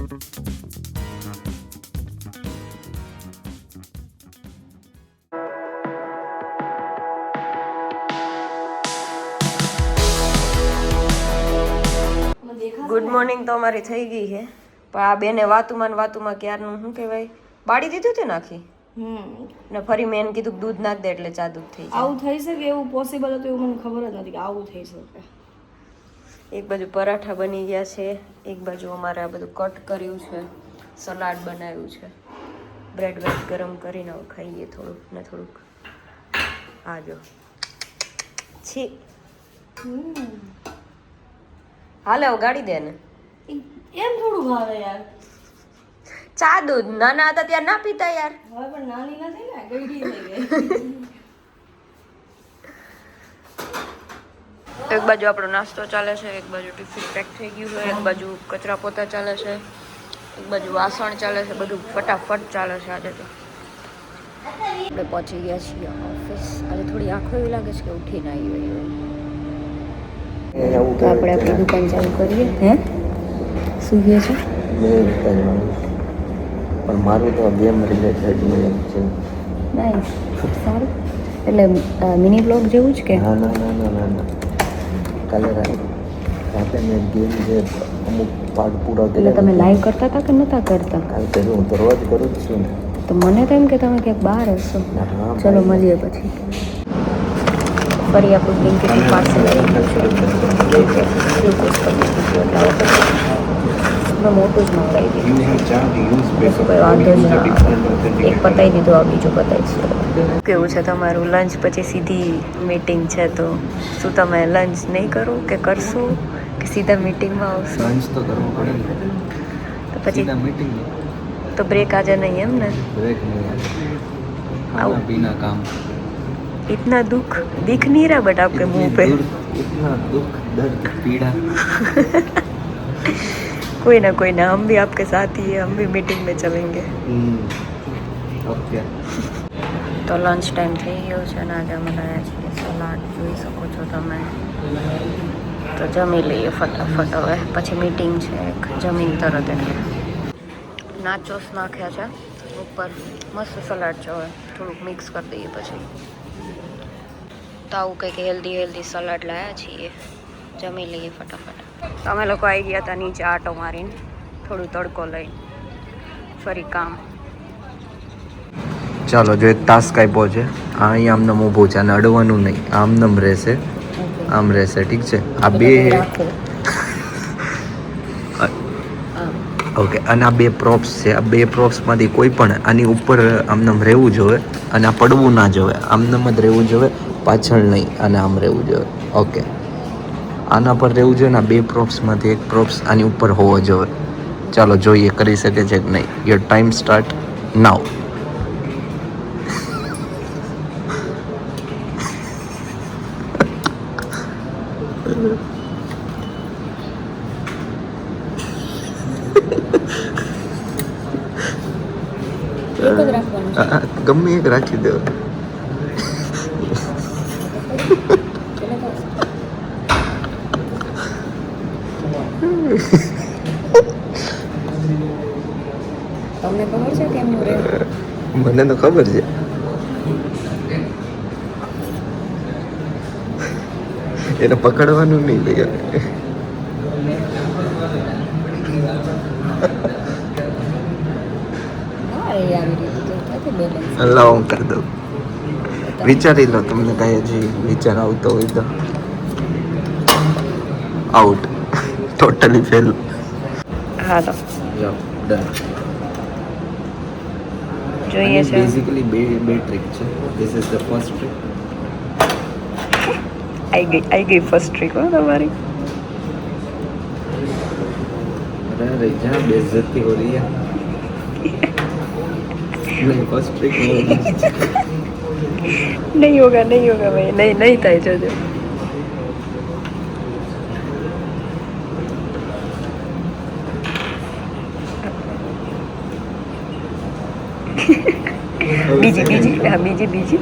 Good morning તો અમારી થઈ ગઈ છે, પણ આ બેને વાતુમાં ક્યારનું શું કહેવાય બાળી દીધું તે નાખી ને ફરી મેં એને કીધું દૂધ નાખ દે એટલે ચા દૂધ થઈ જાય. આવું થઈ શકે એવું પોસિબલ હતું એવું મને ખબર જ નથી કે આવું થઈ શકે. એક બાજુ પરાઠા બની ગયા છે, એક બાજુ અમારે આ બધું કટ કર્યું છે, સલાડ બનાવ્યું છે, બ્રેડ વેડ ગરમ કરીને ખાઈએ થોડુંક ને થોડુંક. આ જો છી હાલે ગાડી દે ને એમ થોડું ભાવે યાર. ચા દૂધ નાના હતા ત્યારે ના પીતા યાર. હવે પણ નાની નથી ને, ગઈડી થઈ ગઈ. એક બાજુ આપણો નાસ્તો ચાલે છે, એક બાજુ ટિફિન પેક થઈ ગયું છે, એક બાજુ કચરા પોતા ચાલે છે, એક બાજુ વાસણ ચાલે છે, બધું ફટાફટ ચાલે છે. આજે તો આપણે પહોંચી ગયા છીએ ઓફિસ. આજે થોડી આંખો એવી લાગે છે કે ઉઠીને આવી હોય. તો આપણે આપણી દુકાન ચાલુ કરીએ. હે શું કહે છે? પણ મારું તો ગેમ રિલેટેડ છે. નાઈસ, સારું. એટલે મિની બ્લોગ જેવું જ કે? ના ના ના ના ના ના કાલે રાતે મેં ગેમ જે અમુક પાર્ટ પૂરા એટલે કર્યા. તમે લાઈવ કરતા હતા કે નહોતા કરતા? કાલે કર્યું, હું તો રોજ કરું જ છું ને. તો મને તો એમ કે તમે ક્યાંક બહાર હશો. હા, ચલો મળીએ પછી. ફરી આપણું બ્લિંકિટ પાર્સલ આવી ગયું છે. મોટું જ મંગાવી દીધું. કોઈ વાંધો જ ના. એક પતાવી દીધું, આ બીજું પતાવીશું. કેવું છે તમારું? લંચ પછી સીધી મીટિંગ છે, તો શું તમે લંચ નહીં કરો કે કરશો કે સીધા મીટિંગમાં આવશો? લંચ તો કરવું પડે ને. તો પછી મીટિંગ તો બ્રેક આજે નહીં એમ ને? બ્રેક નહીં, ખાना પીના કામ. इतना दुख दिख नहीं रहा बट आपके मुंह पे. इतना दुख दर्द पीड़ा. कोई ना हम भी आपके साथ ही है, हम भी मीटिंग में चलेंगे. ओके. તો લંચ ટાઈમ થઈ ગયો છે અને આજે અમે લાવ્યા છીએ સલાડ, જોઈ શકો છો તમે. તો જમી લઈએ ફટાફટ હવે, પછી મીટિંગ છે એક. જમીન તરત એટલે નાચોસ નાખ્યા છે ઉપર, મસ્ત સલાડ છે. હવે થોડુંક મિક્સ કરી દઈએ પછી. તો આવું કંઈક હેલ્ધી સલાડ લાવ્યા છીએ. જમી લઈએ ફટાફટ. અમે લોકો આવી ગયા હતા નીચે આટો મારીને, થોડું તડકો લઈને ફરી કામ. ચાલો, જો એક ટાસ્ક આપ્યો છે, અહીંયા આમનામ ઊભું છે અને અડવાનું નહીં, આમનામ રહેશે, આમ રહેશે, ઠીક છે? આ બે ઓકે. અને આ બે પ્રોપ્સ છે, આ બે પ્રોપ્સમાંથી કોઈ પણ આની ઉપર આમનામ રહેવું જોઈએ અને આ પડવું ના જોઈએ, આમનામ જ રહેવું જોઈએ, પાછળ નહીં, અને આમ રહેવું જોઈએ. ઓકે, આના પર રહેવું જોઈએ ને આ બે પ્રોપ્સમાંથી એક પ્રોપ્સ આની ઉપર હોવો જોઈએ. ચાલો જોઈએ કરી શકે છે કે નહીં. યોર ટાઈમ સ્ટાર્ટ નાઉ. ગમે એક રાખી દો. તમને ખબર છે કેમનું રહે? મને તો ખબર છે. એને પકડવાનું નહીં લઈ. લાવ હું કરી દઉં. વિચારી લો, તમને કાંઈ હજી વિચાર આવતો હોય તો. Out, totally fail. હા તો ડન. જોઈએ છે. બેઝિકલી બે ટ્રીક છે. This is the first trick. આઈ ગઈ ફર્સ્ટ ટ્રીક હો તમારી. અરે જા બેઇज्जती हो रही है. नहीं फर्स्ट ट्रिक नहीं होगा भाई, नहीं થાય જોજો. બીજી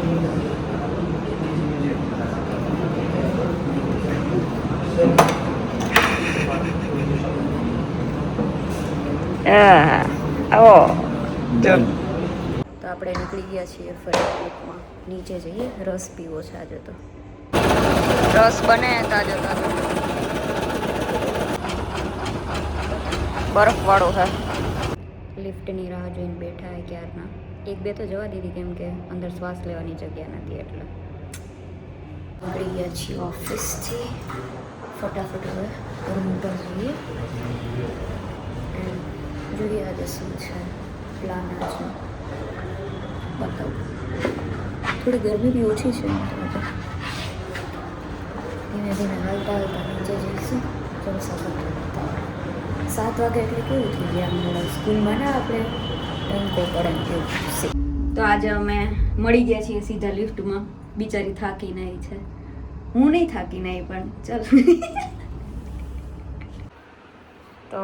આવો તો આપણે નીકળી ગયા છીએ ફરી ટ્રીપમાં. નીચે જઈએ, રસ પીવો છે આજે તો. રસ બને તાજો તાજો, બરફવાળો છે. લિફ્ટની રાહ જોઈને બેઠા હે ક્યારના. એક બે તો જવા દીધી કેમ કે અંદર શ્વાસ લેવાની જગ્યા નથી એટલે. નીકળી ગયા છીએ ઓફિસથી. ફટાફટ હવે રૂમ પર જઈએ. જોઈએ આજે શું છે પ્લાન આજે બતાવું. થોડી ગરમી બી ઓછી છે ધીમે ધીમે હાલતા હાલતા નીચે જઈશું. જલસા કરતા 7 વાગે એટલે કેવું થઈ ગયા સ્કૂલમાં ના આપણે ટંકો પડે એવું. તો આજે અમે મળી ગયા છીએ સીધા લિફ્ટમાં. બિચારી થાકી નહીં છે, હું નહીં થાકી નહીં પણ ચાલ. તો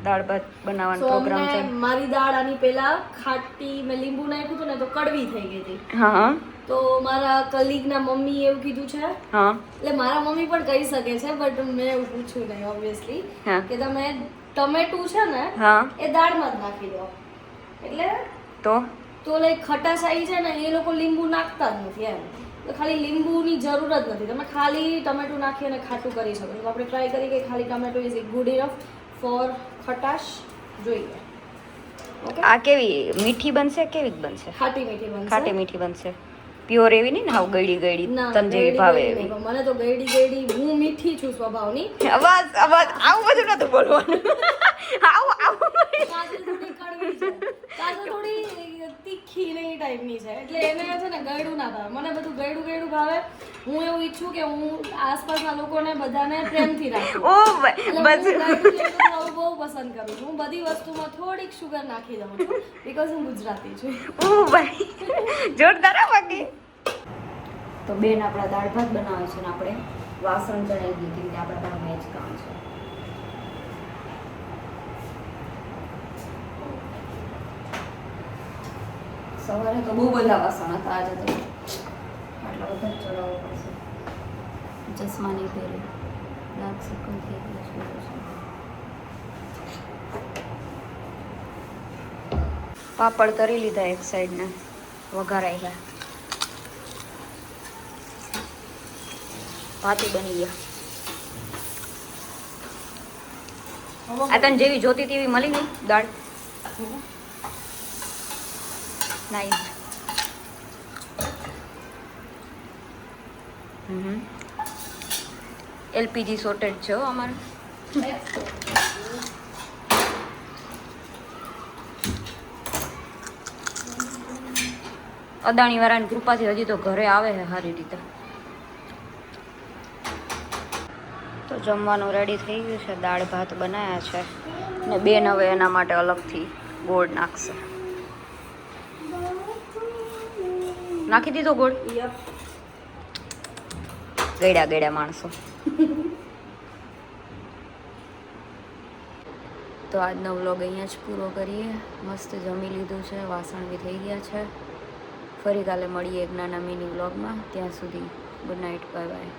દાળ ભાત બનાવવાનો પ્રોગ્રામ છે. મારી દાળ આની પહેલા ખાટી મેં લીંબુ નાખ્યું હતું ને તો કડવી થઈ ગઈ હતી. હા તો મારા કલીગના મમ્મી એવું કીધું છે, હા એટલે મારા મમ્મી પણ કહી શકે છે બટ મેં એવું પૂછ્યું નહીં ઓબ્વિયસલી, હા કે તમે ટમેટું છે ને હા એ દાળમાં જ નાખી દો. એટલે તો લાઈક ખટાશ આવી છે ને એ લોકો લીંબુ નાખતા જ નથી એમ. તો ખાલી લીંબુની જરૂર જ નથી, તમે ખાલી ટમેટું નાખી અને ખાટું કરી શકો. તો આપણે ટ્રાય કરી કે ખાલી tomato is good enough for ખટાશ. જોઈએ ઓકે. આ કેવી મીઠી બનશે કેવી બનશે? ખાટી મીઠી બનશે. ખાટી મીઠી બનશે. પ્યોર એવી નહીં ને હાવ ગળી ગળી ના, તને જેવી ભાવે ગળી એવી. નહીં. મને તો ગળી હું મીઠી છું સ્વભાવની. અવાજ અવાજ આવું બધું નતું બોલવાનું. આવું આવું કાજલ થોડી કડવી છે, કાજલ થોડી તીખી ને એ ટાઈપની છે એટલે એને છે ને ગળ્યું ના ભાવે. મને બધું ગળ્યું ભાવે. હું એવું ઈચ્છું કે હું આસપાસના લોકોને બધાને પ્રેમથી રાખું. ઓ એટલે બસ હું ગળ્યું ખાવું બહુ પસંદ કરું છું. હું બધી વસ્તુમાં થોડીક શુગર નાખી દઉં છું બીકોઝ હું ગુજરાતી છું. ઓ ભાઈ જોરદાર આ બાકી. તો બેન આપણા દાળ ભાત બનાવે છે ને આપણે વાસણ ચડાવી દઈએ કેમ કે આપણા પાસે મેચ કામ છે. સવારે તો બહુ બધા વાસણ હતા, આજે તો આટલા બધા જ ચડાવવા પડશે. ચશ્મા નહીં પહેરે, ડાર્ક સર્કલ થઈ ગયું છે. પાપડ તરી લીધા એક સાઈડને, વઘારાઈ ગયા. ભાતી બની ગયા. આ તને જેવી જોતી તેવી મળી ગઈ દાળ. નાઈસ. એલપીજી સોર્ટેડ છે હો અમારે. અદાણી વાળાની કૃપાથી હજી તો ઘરે આવે છે સારી રીતે. તો જમવાનું રેડી થઈ ગયું છે. દાળ ભાત બનાવ્યા છે ને બેન હવે એના માટે અલગથી ગોળ નાખશે. નાખી દીધો ગોળ? ગયડા ગયડા માણસો. તો આજનો વ્લોગ અહીંયા જ પૂરો કરીએ. મસ્ત જમી લીધું છે, વાસણ બી થઈ ગયા છે. ફરી કાલે મળીએ એક નાના મિની વ્લોગમાં. ત્યાં સુધી ગુડ નાઇટ, બાય બાય.